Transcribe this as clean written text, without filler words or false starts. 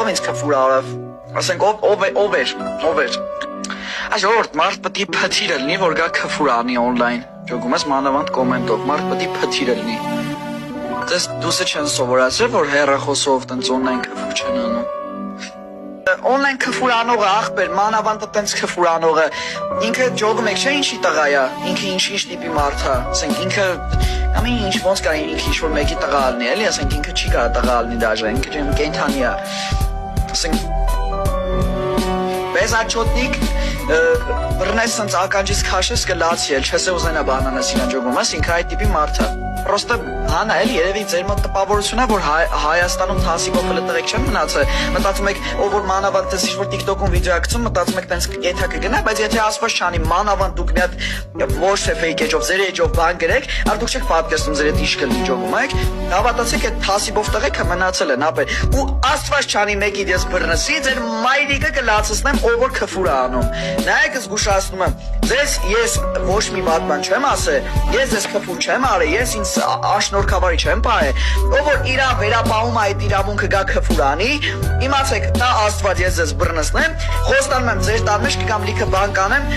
ով ինձ քֆուր արավ, ասենք ով էր։ Այսօր մարդ պետք է փթիր լինի, որ գա քֆուր անի on-line։ Ճոգում ես մանավանդ կոմենտով, մարդ պետք է փթիր լինի։ Դες դուսը չեն սովորացրել, որ հեռախոսով տենց on-line քֆուր չեն անում։ Online քֆուր անողը աղբեր, մանավանդը տենց քֆուր անողը, ինքը ջոգում եք չէ ինչի տղա է, ինքը ինչ տիպի մարդ է, ասենք ինքը ամեն ինչ ոնց կա ինքը ինչ-որ մեկի տղա ալնի, էլի, ասենք ինքը չի կարա տղա ալնի դաժե, ինքը կենթանի է, ասենք Bez աչոտնիկ բռնես սենց ականջից քաշես կլացի էլ, չես է ուզենա բանանես իրան ջոգում ես, ինքը այդ տիպի մարդ է Պրոստը հանա էլի երևի ձեր մոտ տպավորություն է, որ Հայաստանում թասիբով հլը տղեկ չեն մնացել, մտածում եք, ով որ մանավանդ տես ինչ-որ TikTok-ում վիդեո ակցում, մտածում եք տենց եթա կգնա, բայց եթե ասված չանի մանավանդ դուք մի հատ ոչ թե fake էջով, ձեր էջով բան գրեք, առ դուք չեք պատկերացնում ձեր այդ իշ կլինի ջոգում եք, հավատացեք այդ թասիբով տղեկը մնացել են, ապեր, ու աստված չանի մեկի դես բռնսի, ձեր մայրիկը կլացցնեմ, ով որ քֆուր է անում։ Նայեք զգուշացնում եմ, ձեզ ես ոչ մի վատ բան չեմ ասել, ես ձեզ քֆուր չեմ արել, ես ինձ աշնորհքավարի չեմ պահել, ով որ իրա վերապահում այդ իրավունքը գա քֆուր անի, իմացեք, դա աստված ես ձեզ բռնցնեմ, խոստանում եմ ձեր տան մեջ կգամ լիքը բան կանեմ,